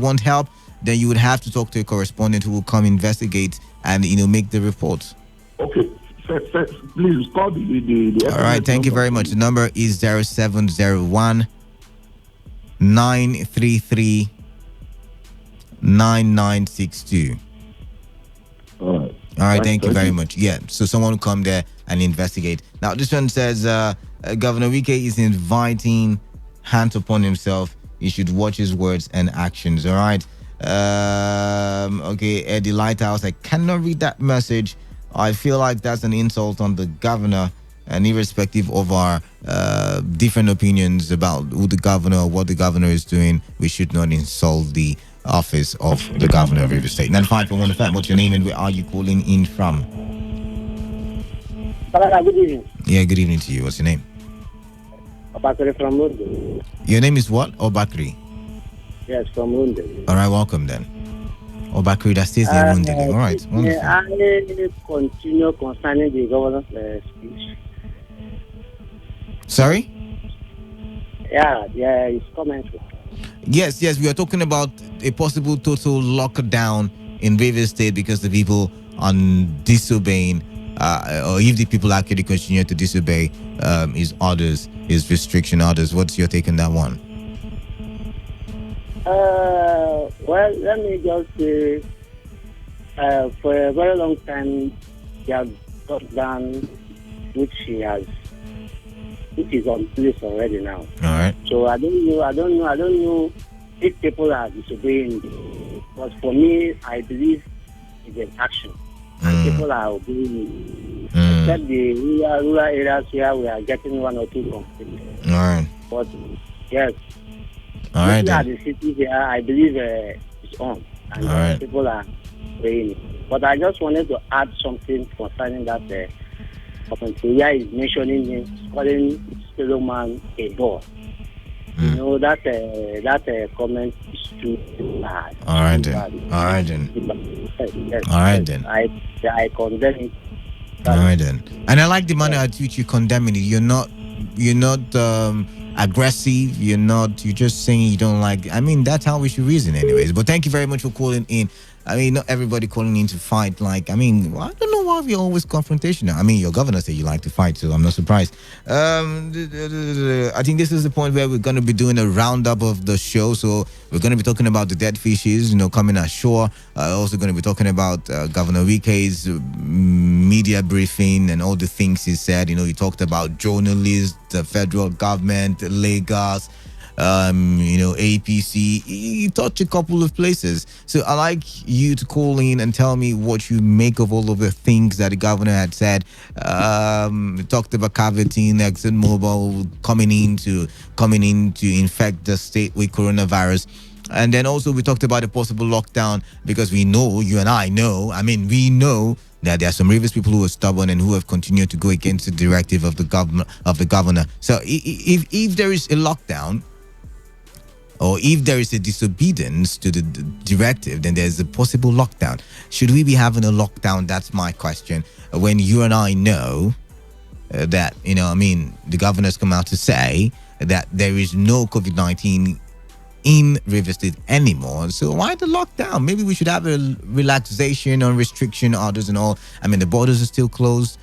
want help, then you would have to talk to a correspondent who will come investigate and make the report. Okay. Please call the All right, thank you very much. The number is 0701 933 9962. All right, thank you very much. Yeah, so someone will come there and investigate. Now, this one says Governor Wike is inviting hands upon himself. He should watch his words and actions. All right. Okay, Eddie Lighthouse. I cannot read that message. I feel like that's an insult on the governor, and irrespective of our different opinions about who the governor or what the governor is doing, we should not insult the office of the governor of River State. 95.1fm, what's your name and where are you calling in from? Good evening. Yeah, good evening to you. What's your name? Obakri from London. Your name is what? Obakri? Yes, from London. All right, welcome then. Obakri, that stays in London. All right, wonderful. I continue concerning the governor's speech. Sorry? Yeah, his commentary. Yes, we are talking about a possible total lockdown in River State because the people are disobeying, or if the people actually continue to disobey his orders, his restriction orders. What's your take on that one? Well, let me just say, for a very long time, he has got down, which is on place already now. All right. So I don't know if people are disobeying. But for me, I believe it's an action. And people are obeying. Except the rural areas where we are getting one or two complaints. All right. But yes. All right. At the city here, I believe it's on. And all right. People are obeying. But I just wanted to add something concerning that. Where is mentioning him, calling his fellow man a boy. You know, that comment is too bad. All right then. I condemn it. All right then. And I like the manner at which you're condemning it. You're not aggressive. You're just saying you don't like. I mean, that's how we should reason, anyways. But thank you very much for calling in. I mean, not everybody calling in to fight. I don't know why we're always confrontational. I mean, your governor said you like to fight, so I'm not surprised. I think this is the point where we're going to be doing a roundup of the show. So we're going to be talking about the dead fishes, coming ashore. Also going to be talking about Governor Wike's media briefing and all the things he said. He talked about journalists, the federal government, Lagos, APC. He touched a couple of places. So I like you to call in and tell me what you make of all of the things that the governor had said. Talked about Cavitin, ExxonMobil coming in to infect the state with coronavirus. And then also we talked about a possible lockdown because we know, you and I know, we know that there are some Rivers people who are stubborn and who have continued to go against the directive of the governor. So if there is a lockdown, or if there is a disobedience to the directive, then there's a possible lockdown. Should we be having a lockdown? That's my question. When you and I know that, the governor's come out to say that there is no COVID-19 in River State anymore. So why the lockdown? Maybe we should have a relaxation on restriction orders and all. The borders are still closed.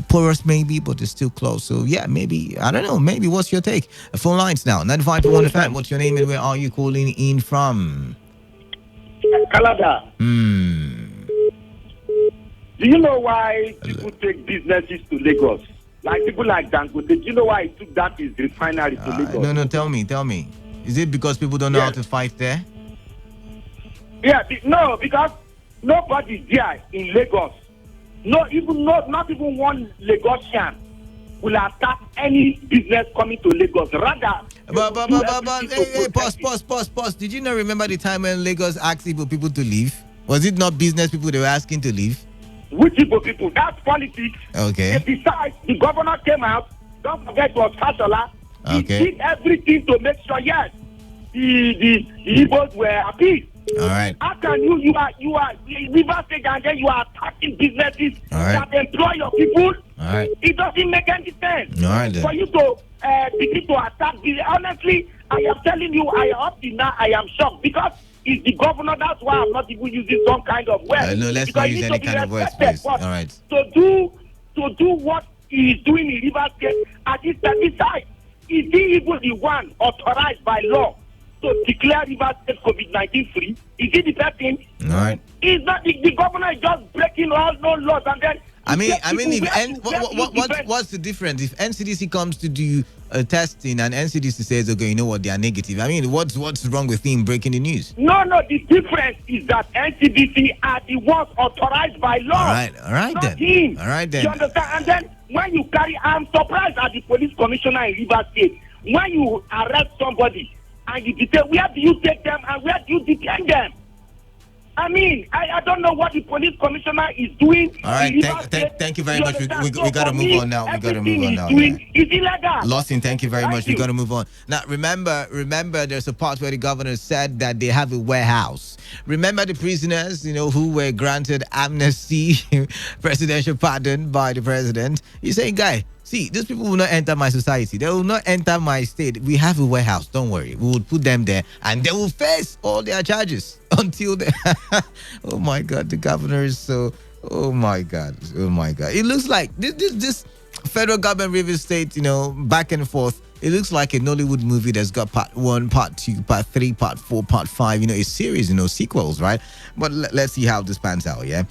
Porous maybe, but it's still close. So yeah, maybe, I don't know, maybe what's your take? Phone lines now, 95.1 FM. What's your name and where are you calling in from? Canada. Do you know why people take businesses to Lagos? Like people like Dangote, do you know why he took that his refinery to Lagos? No, tell me. Is it because people don't know how to fight there? Yeah, no, because nobody there in Lagos. Not even one Lagosian will attack any business coming to Lagos. Rather, pause. Did you not remember the time when Lagos asked people to leave? Was it not business people they were asking to leave? Which people? That's politics. Okay. And besides, the governor came out. Don't forget it was Fashola. Okay. He did everything to make sure, yes, the Igbos were happy. All right. How can you are River State and then you are attacking businesses that employ your people? All right. It doesn't make any sense. All right, then. For you to begin to attack honestly, I am telling you, up to now I am shocked because is the governor. That's why I'm not even using some kind of word. No, let's not use any kind of words, please. All right. To do what he is doing in Rivers State at this time, besides, is he even the one authorized by law to declare Rivers State COVID-19 free? Is he the person? All right. Is not the governor is just breaking all no laws and then. I mean, what's the difference if NCDC comes to do testing and NCDC says, okay, you know what, they are negative? I mean, what's wrong with him breaking the news? No, the difference is that NCDC are the ones authorized by law. All right not then. Him. All right then. You understand? And then when you carry, I'm surprised at the police commissioner in Rivers State. When you arrest somebody and you detain, where do you take them and where do you detain them? I mean, I don't know what the police commissioner is doing. All right, thank you very much. We got to move on now. Is illegal. Lawson, thank you very much. We got to move on. Now, remember, there's a part where the governor said that they have a warehouse. Remember the prisoners, who were granted amnesty, presidential pardon by the president. He's saying, guy, see, these people will not enter my society. They will not enter my state. We have a warehouse. Don't worry. We will put them there and they will face all their charges until they... Oh, my God. The governor is so... Oh, my God. It looks like this federal government, Rivers State, back and forth. It looks like a Nollywood movie that's got part 1, part 2, part 3, part 4, part 5. A series, sequels, right? But let's see how this pans out, yeah?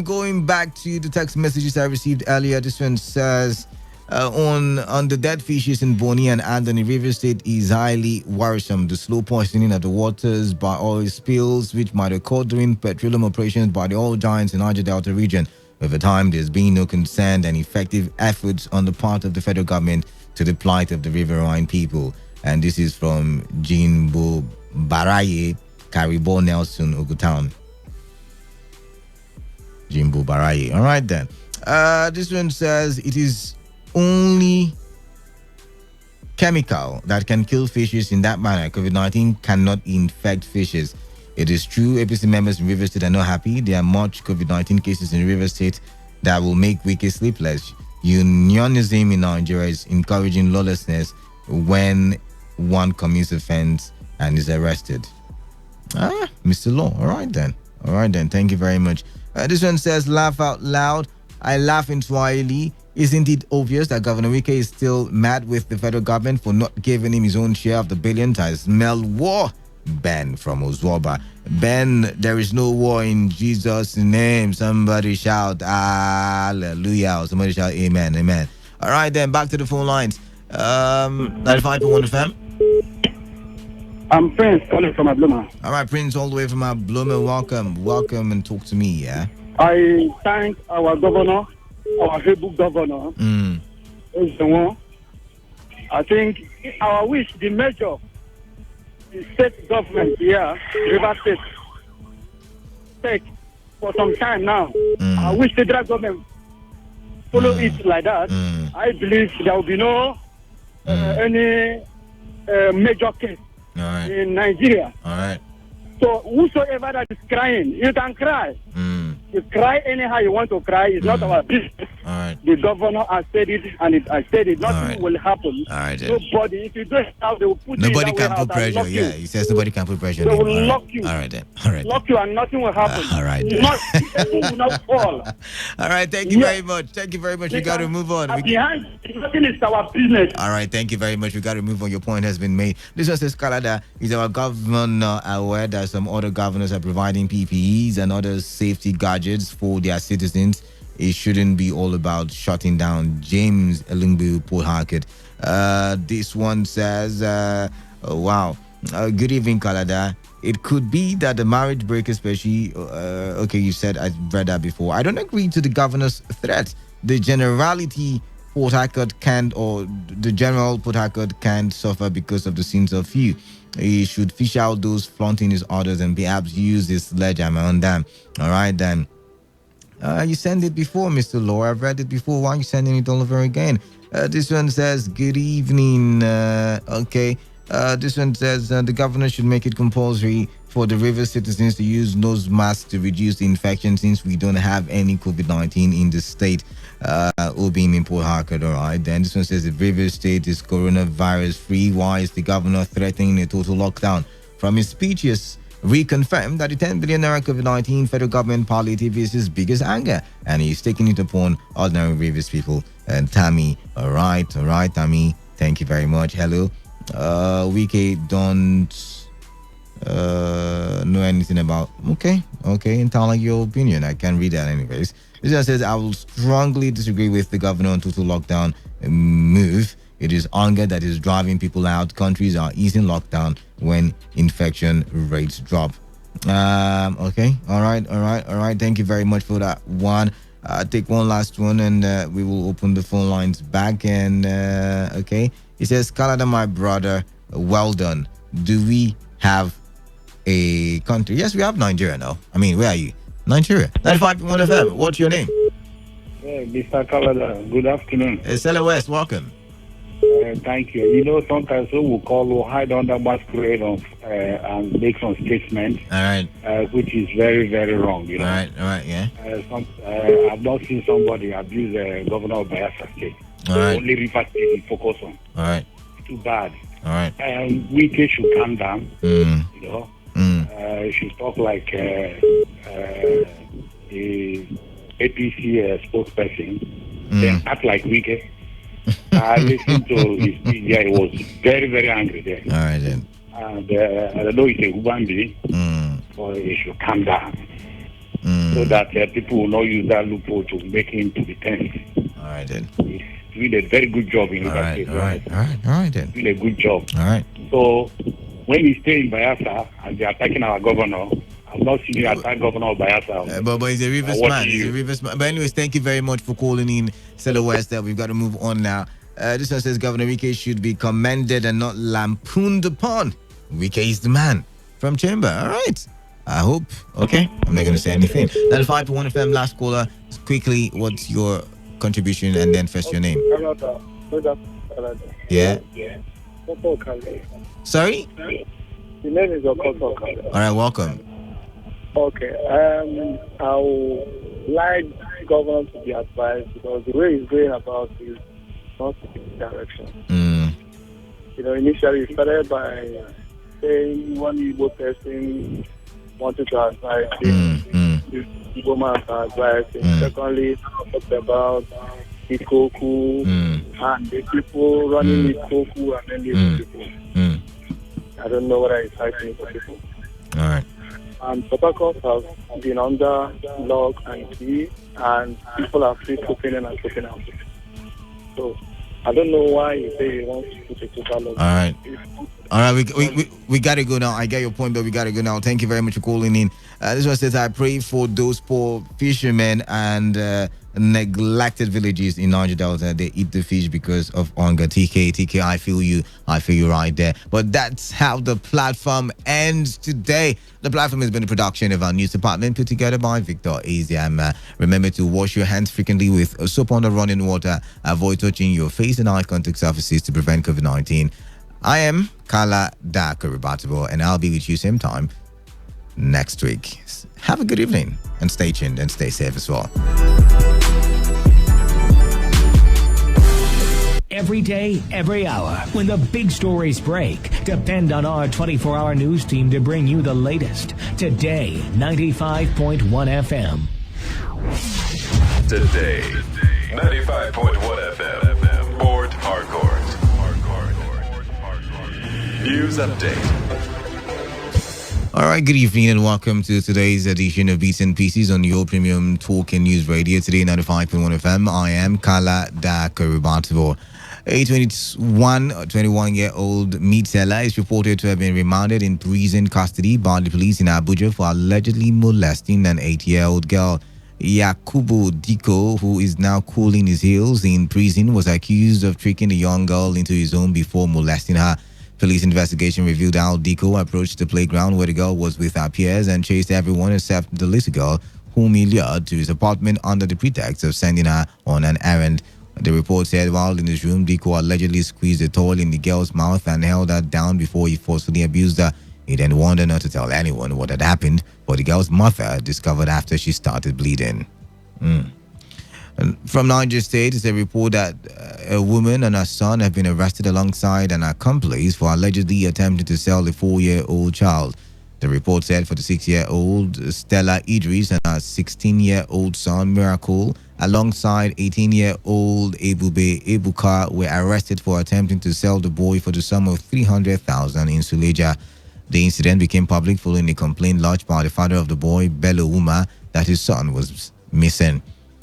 Going back to the text messages I received earlier. This one says, on the dead fishes in Bonny and Anthony, River State is highly worrisome. The slow poisoning of the waters by oil spills, which might occur during petroleum operations by the oil giants in Niger Delta region. Over time, there's been no concern and effective efforts on the part of the federal government to the plight of the riverine people. And this is from Jimbo Baraye, Karibo Nelson, Ogutown. Jimbo Baraye. All right, then. This one says it is only chemical that can kill fishes in that manner. COVID-19 cannot infect fishes. It is true, APC members in River State are not happy. There are much COVID-19 cases in River State that will make wiki sleepless. Unionism in Nigeria is encouraging lawlessness when one commits offense and is arrested. Mr. Law. All right, then. Thank you very much. This one says, laugh out loud. I laugh in Swahili. Isn't it obvious that Governor Wike is still mad with the federal government for not giving him his own share of the billions? I smell war. Ben from Ozwoba. Ben, there is no war in Jesus' name. Somebody shout hallelujah, or somebody shout amen. All right, then, back to the phone lines. 95.1 FM. I'm Prince calling from Abloma. All right, Prince, all the way from Abloma. Welcome and talk to me, yeah? I thank our governor, our able governor. Is the one. I think our wish, the measure, the state government here, River State, take for some time now. I wish the federal government follow it like that. I believe there will be no any major case in Nigeria. All right. So whosoever that is crying, you can cry. You cry anyhow you want to cry. It's not our business. All right. The governor has said it, and I said it. Nothing will happen. All right. Nobody, if you do it now, they will put nobody you can put pressure. Yeah, he says nobody can put pressure. They will lock you. All right then. All right. Lock you, and nothing will happen. All right. Nothing will not fall. All right. Thank you very much. We got to move on. Behind nothing is our business. All right. Thank you very much. We got to move on. Your point has been made. This one says Canada is our governor aware that some other governors are providing PPEs and other safety gadgets for their citizens. It shouldn't be all about shutting down. James Elungbu, Port Harcourt. This one says, wow. Good evening, Canada. It could be that the marriage break, especially, okay, you said, I read that before. I don't agree to the governor's threat. The generality Port Harcourt can't, or the general Port Harcourt can't suffer because of the sins of few. He should fish out those flaunting his orders and perhaps use his sledgehammer on them. All right, then. You sent it before, Mr. Law. I've read it before. Why are you sending it all over again? This one says, good evening. Okay. This one says, the governor should make it compulsory for the river citizens to use nose masks to reduce the infection since we don't have any COVID-19 in the state. Obim in Port Harcourt, all right. Then this one says, the river state is coronavirus free. Why is the governor threatening a total lockdown? From his speeches, reconfirmed that the 10 billion naira COVID-19 federal government palliative is his biggest anger, and he's taking it upon ordinary Rivers people. And Tammy, all right, Tammy, thank you very much. Hello. Wike don't know anything about. Okay, and tell like your opinion. I can read that anyways. This just says, I will strongly disagree with the governor on total lockdown move. It is anger that is driving people out. Countries are easing lockdown when infection rates drop. Okay. All right. Thank you very much for that one. Take one last one and we will open the phone lines back. And okay. It says, Canada, my brother, well done. Do we have a country? Yes, we have Nigeria now. I mean, where are you? Nigeria. 95.1 FM. What's your name? Yeah, Mr. Canada, good afternoon. Stella West, welcome. Thank you. You know, sometimes we'll hide under masquerade of and make some statements. All right. Which is very, very wrong. You know. All right, yeah. I've not seen somebody abuse the governor of Bayelsa State. All right. Only River State we focus on. All right. Too bad. All right. We should calm down. You know. Should talk like the APC spokesperson. Then act like Wike. I listened to his speech there. He was very, very angry there. All right, then. And I don't know if it's a human being, but he should calm down. So that people will not use that loophole to make him to be tense. All right, then. He's doing a very good job in River State. All right, then. Doing a good job. All right. So when he stay in Bayelsa and they're attacking our governor, I've not seen you attack Governor of Bayelsa. But he's a Rivers man. But anyways, thank you very much for calling in, Stella West. We've got to move on now. This one says Governor Wike should be commended and not lampooned upon. Wike is the man. From Chamber. All right. I hope. Okay. I'm not going to say anything. 95.1 FM, last caller. Quickly, what's your contribution and then first your name? Yeah. Sorry? The name is Okoto. All right, welcome. Okay. I would like government to be advised because the way he's going about is not in the direction. You know, initially it started by saying one Igbo person wanted to advise the Igbo man to advise him. Secondly, talked about Ikoku and the people running Ikoku and then the people. I don't know whether it's fighting for people. All right. And Port Harcourt has been under lock and key, and people are still trooping in and trooping out. So I don't know why you say he wants to put a total lock. All right, we got to go now. I get your point, but we got to go now. Thank you very much for calling in. This one says, I pray for those poor fishermen and neglected villages in Niger Delta. They eat the fish because of hunger. TK, I feel you right there. But that's how the platform ends today. The platform has been a production of our news department put together by Victor Aziam. Remember to wash your hands frequently with soap under running water. Avoid touching your face and eye contact surfaces to prevent COVID-19. I am Kala Dakaribatabo, and I'll be with you same time next week. Have a good evening and stay tuned and stay safe as well. Every day, every hour, when the big stories break, depend on our 24-hour news team to bring you the latest. Today, 95.1 FM. Today, 95.1 FM. Port Harcourt. News update. All right, good evening and welcome to today's edition of Beats and Pieces on your premium talk and news radio. Today, 95.1 FM. I am Kala Dakaribatabo. A 21-year-old meat seller is reported to have been remanded in prison custody by the police in Abuja for allegedly molesting an 8-year-old girl. Yakubu Diko, who is now cooling his heels in prison, was accused of tricking the young girl into his home before molesting her. Police investigation revealed how Diko approached the playground where the girl was with her peers and chased everyone except the little girl, whom he lured to his apartment under the pretext of sending her on an errand. The report said while in his room, Diko allegedly squeezed a toy in the girl's mouth and held her down before he forcefully abused her. He then warned her not to tell anyone what had happened, but the girl's mother discovered after she started bleeding. And from Niger State is a report that a woman and her son have been arrested alongside an accomplice for allegedly attempting to sell a 4-year-old child. The report said 46-year-old Stella Idris and her 16-year-old son Miracle, alongside 18-year-old Ebube Ebuka, were arrested for attempting to sell the boy for the sum of 300,000 in Suleja. The incident became public following a complaint lodged by the father of the boy, Bello Uma, that his son was missing.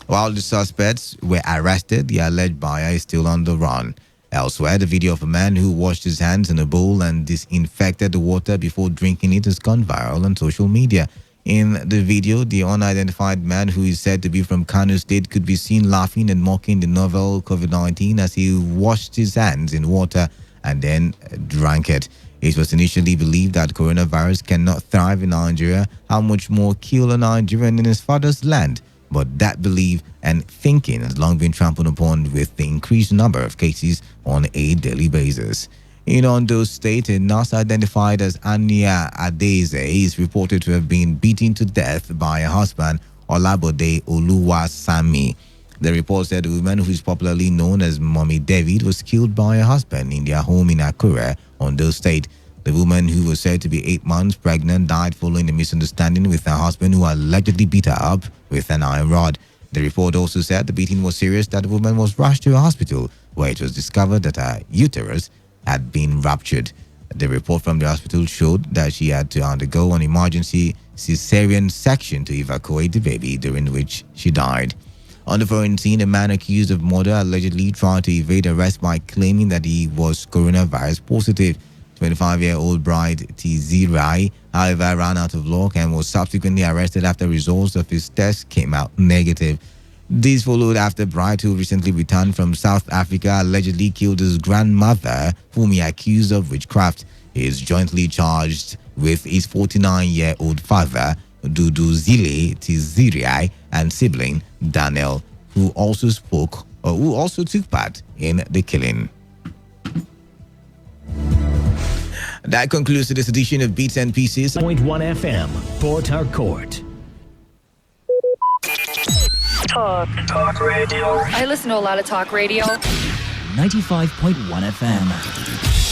While the suspects were arrested, the alleged buyer is still on the run. Elsewhere, the video of a man who washed his hands in a bowl and disinfected the water before drinking it has gone viral on social media. In the video, the unidentified man, who is said to be from Kano State, could be seen laughing and mocking the novel COVID-19 as he washed his hands in water and then drank it. It was initially believed that coronavirus cannot thrive in Nigeria, how much more kill a Nigerian in his father's land. But that belief and thinking has long been trampled upon with the increased number of cases on a daily basis. In Ondo State, a nurse identified as Anya Adeze is reported to have been beaten to death by her husband, Olabode Oluwasami. The report said the woman, who is popularly known as Mommy David, was killed by her husband in their home in Akure, Ondo State. The woman, who was said to be 8 months pregnant, died following a misunderstanding with her husband, who allegedly beat her up with an iron rod. The report also said the beating was serious, that the woman was rushed to a hospital, where it was discovered that her uterus had been ruptured. The report from the hospital showed that she had to undergo an emergency cesarean section to evacuate the baby, during which she died. On the foreign scene, a man accused of murder allegedly tried to evade arrest by claiming that he was coronavirus positive. 25-year-old bride Tizirai, however, ran out of luck and was subsequently arrested after results of his test came out negative. This followed after Bright, who recently returned from South Africa, allegedly killed his grandmother, whom he accused of witchcraft. He is jointly charged with his 49-year-old father, Duduzile Tizirai, and sibling Daniel, who also took part in the killing. That concludes this edition of Beats and Pieces. 1.1 FM, Port Harcourt. Talk radio. I listen to a lot of talk radio. 95.1 FM.